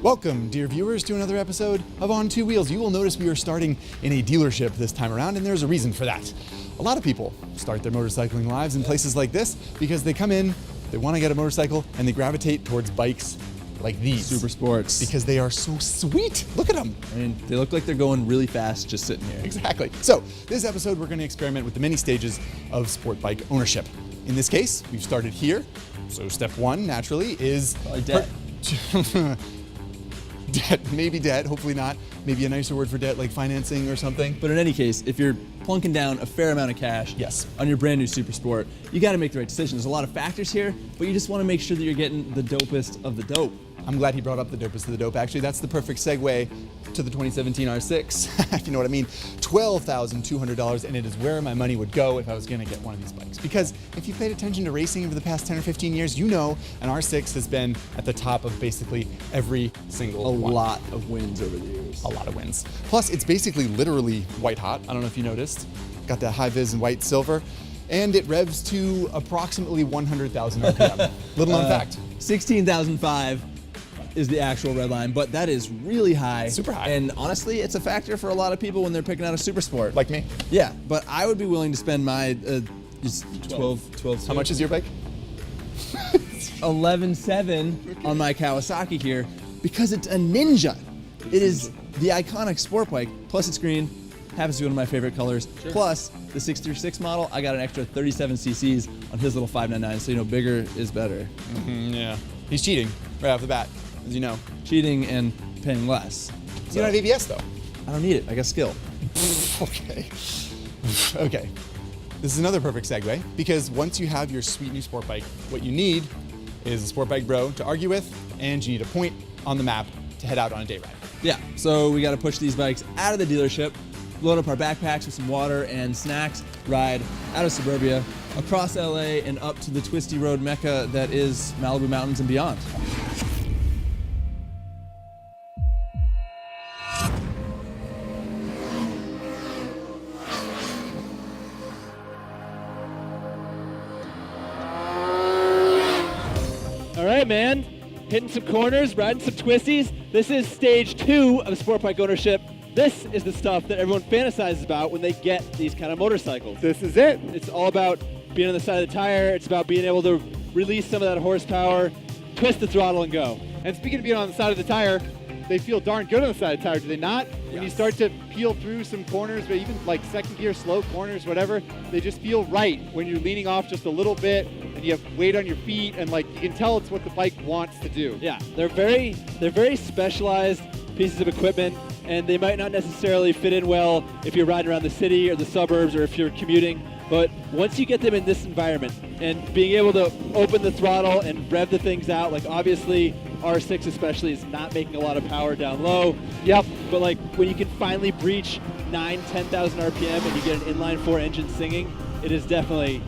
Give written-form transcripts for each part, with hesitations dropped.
Welcome, dear viewers, to another episode of On Two Wheels. You will notice we are starting in a dealership this time around, and there's a reason for that. A lot of people start their motorcycling lives in places like this because they come in, they want to get a motorcycle, and they gravitate towards bikes like these. Super sports. Because they are so sweet. Look at them. I mean, they look like they're going really fast just sitting here. Exactly. So, this episode we're going to experiment with the many stages of sport bike ownership. In this case, we've started here. So step one, naturally, is... Probably debt. Debt, maybe debt, hopefully not. Maybe a nicer word for debt, like financing or something. But in any case, if you're plunking down a fair amount of cash on your brand new Super Sport, you got to make the right decision. There's a lot of factors here, but you just want to make sure that you're getting the dopest of the dope. I'm glad he brought up the dopest of the dope. Actually, that's the perfect segue to the 2017 R6, if you know what I mean. $12,200, and it is where my money would go if I was going to get one of these bikes. Because if you paid attention to racing over the past 10 or 15 years, you know an R6 has been at the top of basically every single one. A lot of wins over the years. A lot of wins. Plus, it's basically literally white hot. I don't know if you noticed. Got that high vis and white silver. And it revs to approximately 100,000 RPM. Little known fact. 16,005 is the actual red line, but that is really high. Super high. And honestly, it's a factor for a lot of people when they're picking out a Super Sport. Like me. Yeah, but I would be willing to spend my 12. How much is your bike? 11.7 on my Kawasaki here because it's a Ninja. It is the iconic sport bike, plus it's green, happens to be one of my favorite colors. Sure. Plus, the 636 model, I got an extra 37 cc's on his little 599, so you know, bigger is better. Yeah. He's cheating right off the bat, as you know. Cheating and paying less. You don't have ABS, though. I don't need it. I got skill. Okay. Okay. This is another perfect segue, because once you have your sweet new sport bike, what you need is a sport bike bro to argue with, and you need a point on the map to head out on a day ride. Yeah, so we got to push these bikes out of the dealership, load up our backpacks with some water and snacks, ride out of suburbia, across LA, and up to the twisty road mecca that is Malibu Mountains and beyond. All right, man. Hitting some corners, riding some twisties. This is stage 2 of sport bike ownership. This is the stuff that everyone fantasizes about when they get these kind of motorcycles. This is it. It's all about being on the side of the tire. It's about being able to release some of that horsepower, twist the throttle, and go. And speaking of being on the side of the tire, they feel darn good on the side of the tire, do they not? When you start to peel through some corners, but even like second gear, slow corners, whatever, they just feel right when you're leaning off just a little bit and you have weight on your feet, and like you can tell it's what the bike wants to do. Yeah, they're very specialized pieces of equipment, and they might not necessarily fit in well if you're riding around the city or the suburbs or if you're commuting. But once you get them in this environment and being able to open the throttle and rev the things out, like obviously R6 especially is not making a lot of power down low. Yep. But like when you can finally breach 10,000 RPM and you get an inline 4 engine singing, it is definitely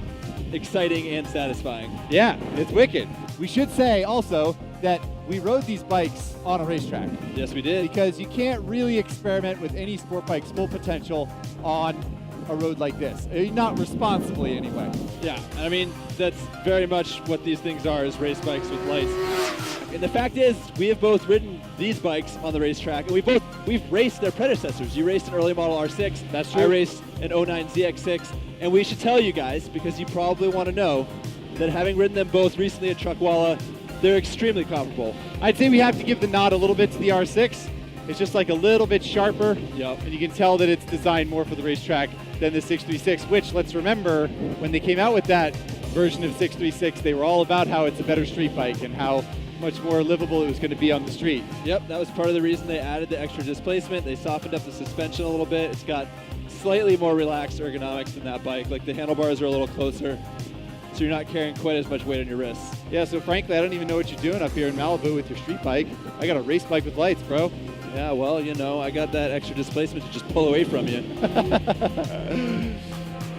exciting and satisfying. Yeah, it's wicked. We should say also that we rode these bikes on a racetrack. Yes, we did. Because you can't really experiment with any sport bike's full potential on a road like this. Not responsibly, anyway. Yeah, I mean, that's very much what these things are, is race bikes with lights. And the fact is, we have both ridden these bikes on the racetrack, and we've raced their predecessors. You raced an early model R6. That's true. I raced an 09 ZX-6. And we should tell you guys, because you probably want to know, that having ridden them both recently at Truckwalla, they're extremely comparable. I'd say we have to give the nod a little bit to the R6. It's just like a little bit sharper. Yep. And you can tell that it's designed more for the racetrack than the 636, which, let's remember, when they came out with that version of 636, they were all about how it's a better street bike and how much more livable it was going to be on the street. Yep, that was part of the reason they added the extra displacement. They softened up the suspension a little bit. It's got slightly more relaxed ergonomics than that bike. Like the handlebars are a little closer, so you're not carrying quite as much weight on your wrists. Yeah, so frankly, I don't even know what you're doing up here in Malibu with your street bike. I got a race bike with lights, bro. Yeah, well, you know, I got that extra displacement to just pull away from you.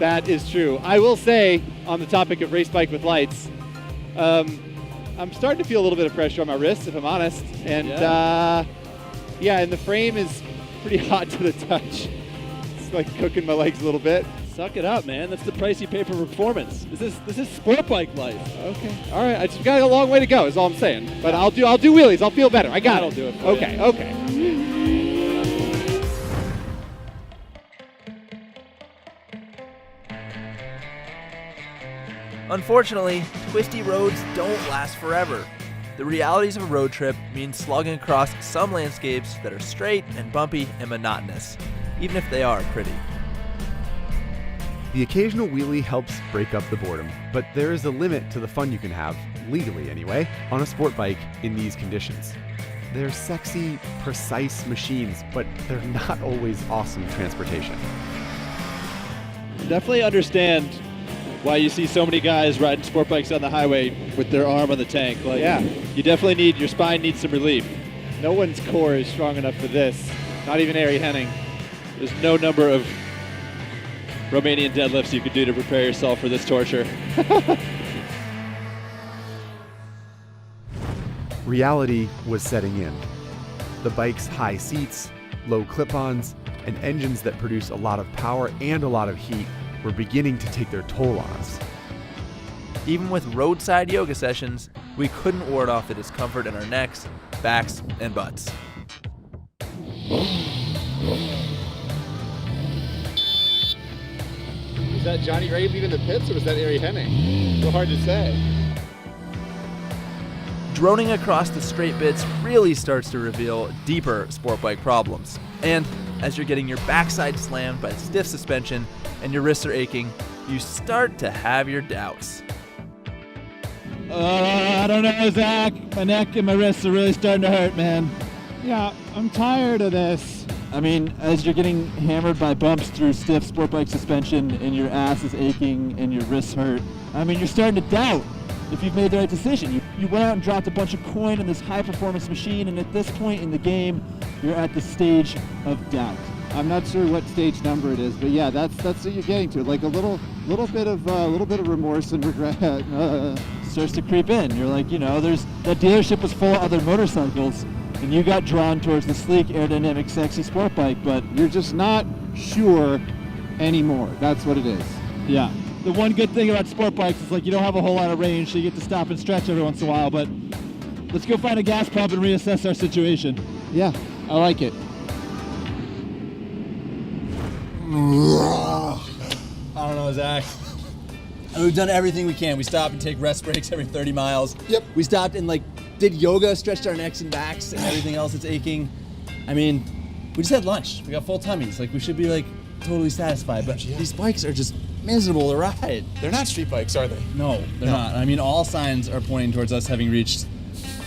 That is true. I will say, on the topic of race bike with lights, I'm starting to feel a little bit of pressure on my wrists, if I'm honest. And yeah, and the frame is pretty hot to the touch. It's like cooking my legs a little bit. Suck it up, man. That's the price you pay for performance. This is sport bike life. Okay. All right. I just got a long way to go. Is all I'm saying. But I'll do wheelies. I'll feel better. I got That'll it. do it for Okay. you. Okay. Unfortunately, twisty roads don't last forever. The realities of a road trip mean slogging across some landscapes that are straight and bumpy and monotonous, even if they are pretty. The occasional wheelie helps break up the boredom, but there is a limit to the fun you can have, legally anyway, on a sport bike in these conditions. They're sexy, precise machines, but they're not always awesome transportation. Definitely understand why you see so many guys riding sport bikes on the highway with their arm on the tank. Like, Yeah. You definitely your spine needs some relief. No one's core is strong enough for this. Not even Ari Henning. There's no number of Romanian deadlifts you could do to prepare yourself for this torture. Reality was setting in. The bike's high seats, low clip-ons, and engines that produce a lot of power and a lot of heat were beginning to take their toll on us. Even with roadside yoga sessions, we couldn't ward off the discomfort in our necks, backs, and butts. Was that Johnny Ray leaving the pits, or was that Ari Henning? So hard to say. Droning across the straight bits really starts to reveal deeper sport bike problems. And as you're getting your backside slammed by stiff suspension and your wrists are aching, you start to have your doubts. I don't know, Zach. My neck and my wrists are really starting to hurt, man. Yeah, I'm tired of this. I mean, as you're getting hammered by bumps through stiff sport bike suspension and your ass is aching and your wrists hurt, I mean, you're starting to doubt if you've made the right decision. You went out and dropped a bunch of coin in this high-performance machine, and at this point in the game, you're at the stage of doubt. I'm not sure what stage number it is, but yeah, that's what you're getting to. Like a little bit of remorse and regret. Starts to creep in. You're like, that dealership was full of other motorcycles, and you got drawn towards the sleek, aerodynamic, sexy sport bike, but You're just not sure anymore. That's what it is. yeah. The one good thing about sport bikes is like you don't have a whole lot of range, so you get to stop and stretch every once in a while, but let's go find a gas pump and reassess our situation. Yeah, I like it. I don't know, Zach. We've done everything we can. We stop and take rest breaks every 30 miles. Yep. We stopped and did yoga, stretched our necks and backs and everything else that's aching. I mean, we just had lunch. We got full tummies. We should be totally satisfied, but these bikes are just miserable to ride. They're not street bikes, are they? No, they're not. I mean, all signs are pointing towards us having reached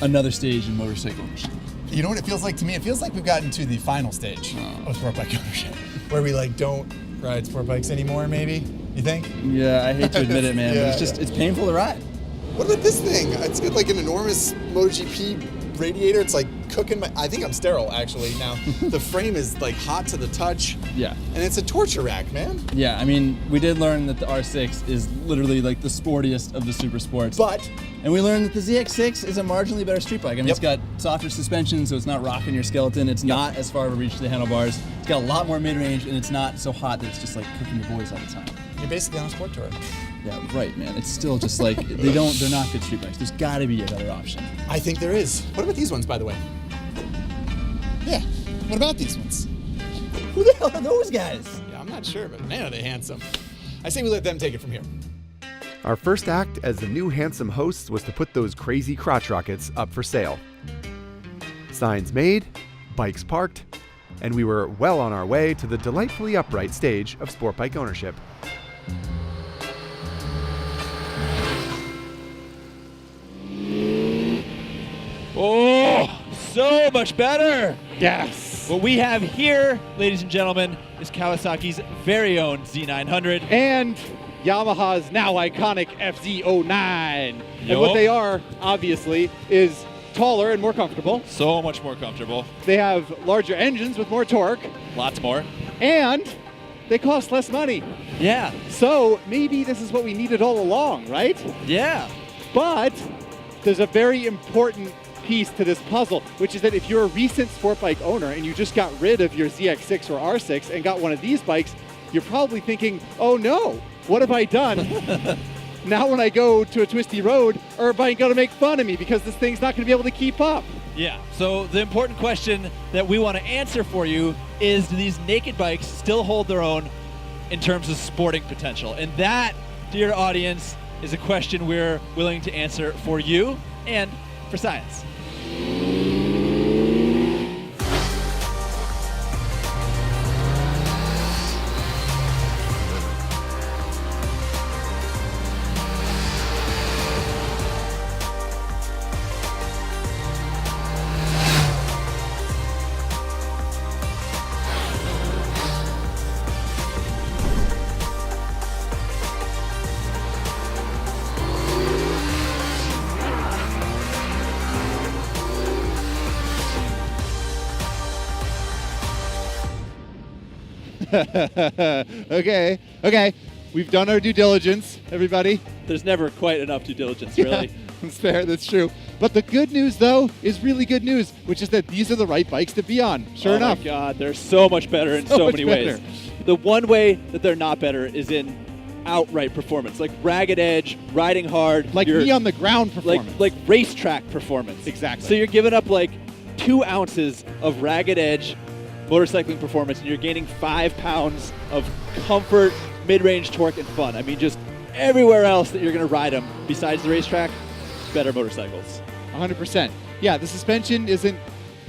another stage in motorcycle ownership. You know what it feels like to me? It feels like we've gotten to the final stage of sport bike ownership, where we don't ride sport bikes anymore. Maybe you think? Yeah, I hate to admit it, man, Yeah, but it's painful to ride. What about this thing? It's got an enormous MotoGP radiator. It's cooking my. I think I'm sterile actually now. The frame is hot to the touch. Yeah. And it's a torture rack, man. Yeah, I mean, we did learn that the R6 is literally the sportiest of the super sports. And we learned that the ZX-6 is a marginally better street bike. I mean, It's got softer suspension, so it's not rocking your skeleton. It's not as far of a reach to the handlebars. It's got a lot more mid-range, and it's not so hot that it's just cooking your boys all the time. You're basically on a sport tour. Yeah, right, man. It's still just they're not good street bikes. There's got to be a better option. I think there is. What about these ones, by the way? Yeah. What about these ones? Who the hell are those guys? Yeah, I'm not sure, but man, are they handsome. I say we let them take it from here. Our first act as the new handsome hosts was to put those crazy crotch rockets up for sale. Signs made, bikes parked, and we were well on our way to the delightfully upright stage of sport bike ownership. Oh, so much better. Yes. What we have here, ladies and gentlemen, is Kawasaki's very own Z900. And Yamaha's now iconic FZ.09. And Yup. what they are, obviously, is taller and more comfortable. So much more comfortable. They have larger engines with more torque. Lots more. And they cost less money. Yeah. So maybe this is what we needed all along, right? Yeah. But there's a very important piece to this puzzle, which is that if you're a recent sport bike owner and you just got rid of your ZX-6 or R6 and got one of these bikes, you're probably thinking, oh no, what have I done? Now when I go to a twisty road, everybody's going to make fun of me because this thing's not going to be able to keep up. Yeah, so the important question that we want to answer for you is, do these naked bikes still hold their own in terms of sporting potential? And that, dear audience, is a question we're willing to answer for you and for science. Okay. We've done our due diligence, everybody. There's never quite enough due diligence, really. That's fair, that's true. But the good news, though, is really good news, which is that these are the right bikes to be on. Sure enough. Oh my God, they're so much better in so many ways. The one way that they're not better is in outright performance, like ragged edge, riding hard. Like me on the ground performance. Like racetrack performance. Exactly. So you're giving up like 2 ounces of ragged edge motorcycling performance, and you're gaining 5 pounds of comfort, mid-range torque, and fun. I mean, just everywhere else that you're going to ride them besides the racetrack, better motorcycles. 100%. Yeah, the suspension isn't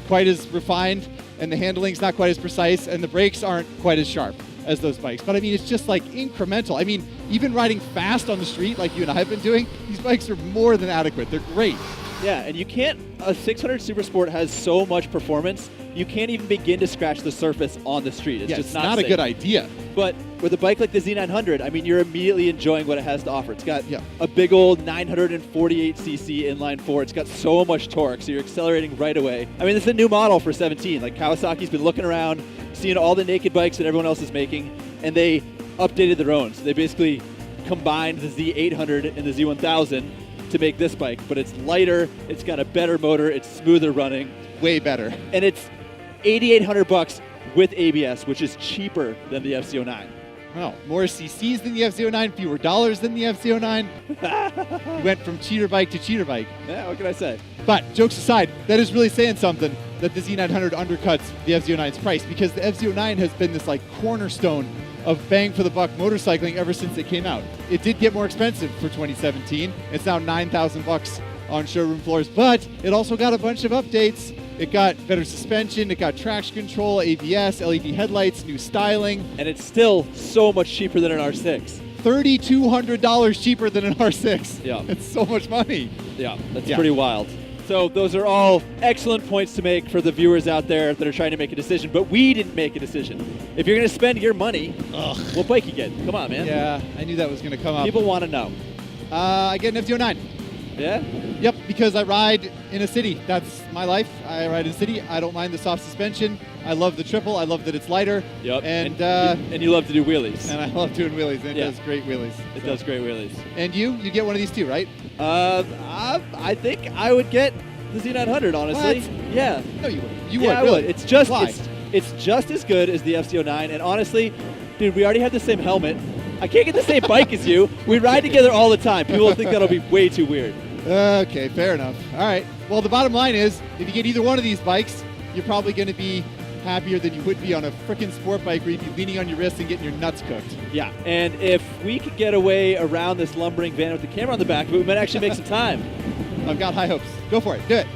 quite as refined, and the handling's not quite as precise, and the brakes aren't quite as sharp as those bikes. But I mean, it's just like incremental. I mean, even riding fast on the street like you and I have been doing, these bikes are more than adequate. They're great. Yeah, and you can't, a 600 Super Sport has so much performance, you can't even begin to scratch the surface on the street. It's just not a good idea. But with a bike like the Z900, I mean, you're immediately enjoying what it has to offer. It's got a big old 948cc inline 4. It's got so much torque, so you're accelerating right away. I mean, this is a new model for 17. Like, Kawasaki's been looking around, seeing all the naked bikes that everyone else is making, and they updated their own. So they basically combined the Z800 and the Z1000 to make this bike, but it's lighter, it's got a better motor, it's smoother running. Way better. And it's $8,800 with ABS, which is cheaper than the FZ.09. Well, more CCs than the FZ.09, fewer dollars than the FZ.09. Went from cheater bike to cheater bike. Yeah, what can I say? But jokes aside, that is really saying something that the Z900 undercuts the FZ.09's price, because the FZ.09 has been this like cornerstone of bang for the buck motorcycling ever since it came out. It did get more expensive for 2017. It's now $9,000 on showroom floors, but it also got a bunch of updates. It got better suspension, it got traction control, ABS, LED headlights, new styling. And it's still so much cheaper than an R6. $3,200 cheaper than an R6. Yeah. It's so much money. Yeah, that's pretty wild. So those are all excellent points to make for the viewers out there that are trying to make a decision, but we didn't make a decision. If you're going to spend your money, what bike you get? Come on, man. Yeah, I knew that was going to come up. People want to know. I get an FZ.09. Yeah? Yep, because I ride in a city. That's my life. I ride in a city. I don't mind the soft suspension. I love the triple. I love that it's lighter. Yep. And you love to do wheelies. And I love doing wheelies. And it does great wheelies. It does great wheelies. And you get one of these too, right? I think I would get the Z900, honestly. What? Yeah. No, you wouldn't. You would, would, I really. would. It's just Why? It's just as good as the FZ.09, and honestly, dude, we already have the same helmet. I can't get the same bike as you. We ride together all the time. People will think that'll be way too weird. Okay, fair enough. All right. Well, the bottom line is, if you get either one of these bikes, you're probably going to be happier than you would be on a freaking sport bike where you'd be leaning on your wrist and getting your nuts cooked. Yeah, and if we could get away around this lumbering van with the camera on the back, we might actually make some time. I've got high hopes. Go for it. Do it.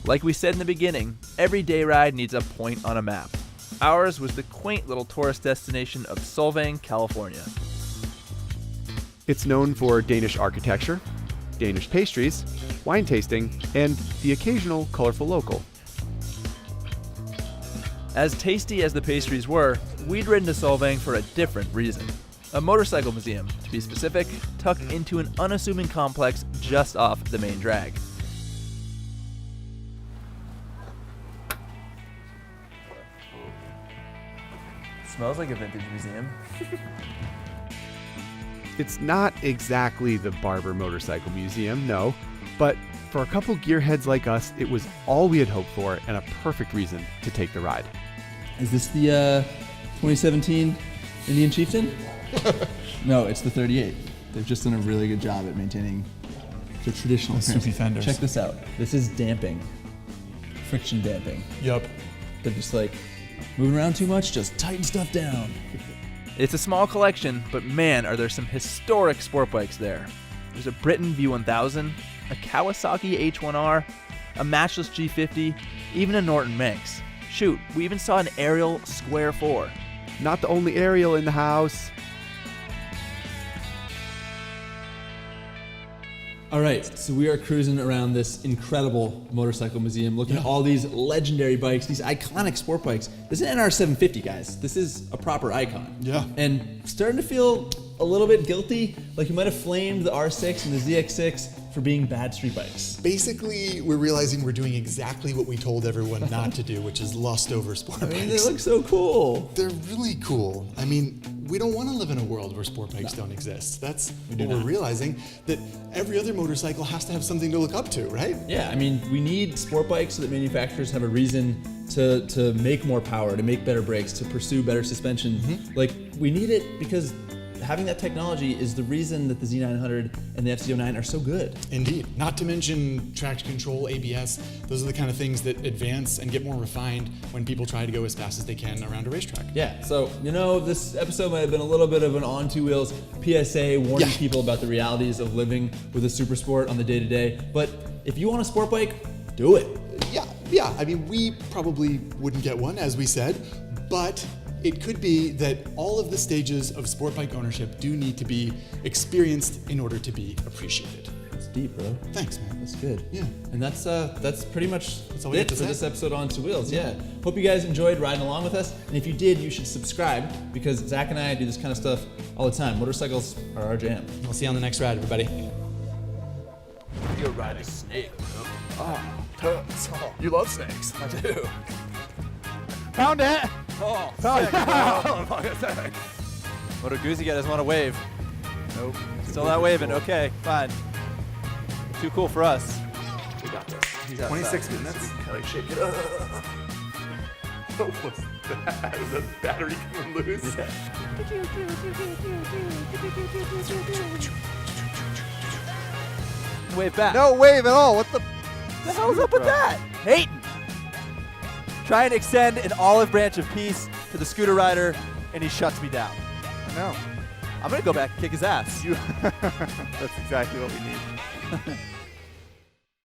Like we said in the beginning, every day ride needs a point on a map. Ours was the quaint little tourist destination of Solvang, California. It's known for Danish architecture, Danish pastries, wine tasting, and the occasional colorful local. As tasty as the pastries were, we'd ridden to Solvang for a different reason. A motorcycle museum, to be specific, tucked into an unassuming complex just off the main drag. Smells like a vintage museum. It's not exactly the Barber Motorcycle Museum, no, but For a couple gearheads like us, it was all we had hoped for and a perfect reason to take the ride. Is this the 2017 Indian Chieftain? No, it's the 38. They've just done a really good job at maintaining the traditional The soupy appearance. fenders. Check this out. This is damping. Friction damping. Yup. They're just like, moving around too much, just tighten stuff down. It's a small collection, but man, are there some historic sport bikes there. There's a Britain V1000, a Kawasaki H1R, a matchless G50, even a Norton Manx. Shoot, we even saw an Ariel Square 4. Not the only Ariel in the house. All right, so we are cruising around this incredible motorcycle museum, looking at all these legendary bikes, these iconic sport bikes. This is an NR750, guys. This is a proper icon. Yeah. And starting to feel a little bit guilty, like you might have flamed the R6 and the ZX-6 for being bad street bikes. Basically, we're realizing we're doing exactly what we told everyone not to do, which is lust over sport I mean, they bikes. look so cool. They're really cool. I mean, we don't want to live in a world where sport bikes don't exist. That's what we're realizing, that every other motorcycle has to have something to look up to, right? Yeah, I mean, we need sport bikes so that manufacturers have a reason to make more power, to make better brakes, to pursue better suspension. Like, we need it because having that technology is the reason that the Z900 and the FZ.09 are so good. Indeed. Not to mention traction control, ABS. Those are the kind of things that advance and get more refined when people try to go as fast as they can around a racetrack. Yeah, so, you know, this episode might have been a little bit of an on two wheels PSA warning people about the realities of living with a super sport on the day-to-day. But if you want a sport bike, do it. Yeah. I mean, we probably wouldn't get one, as we said, but it could be that all of the stages of sport bike ownership do need to be experienced in order to be appreciated. That's deep, bro. Thanks, man. That's good. Yeah. And that's pretty much all we have it to for say. this episode on Two Wheels. Yeah. Hope you guys enjoyed riding along with us. And if you did, you should subscribe because Zach and I do this kind of stuff all the time. Motorcycles are our jam. We'll see you on the next ride, everybody. You're riding a snake, bro. You love snakes. I do. Found it! Oh, Moto Guzzi guy doesn't want to wave. Nope. Still not waving. Okay, fine. Too cool for us. We got this. He's outside. 26 minutes. Can I shake it up? What was that? Is the battery coming loose? Wave back. No wave at all. What the? the hell's up with that? Hayden. Try and extend an olive branch of peace to the scooter rider, and he shuts me down. I know. I'm going to go back and kick his ass. That's exactly what we need.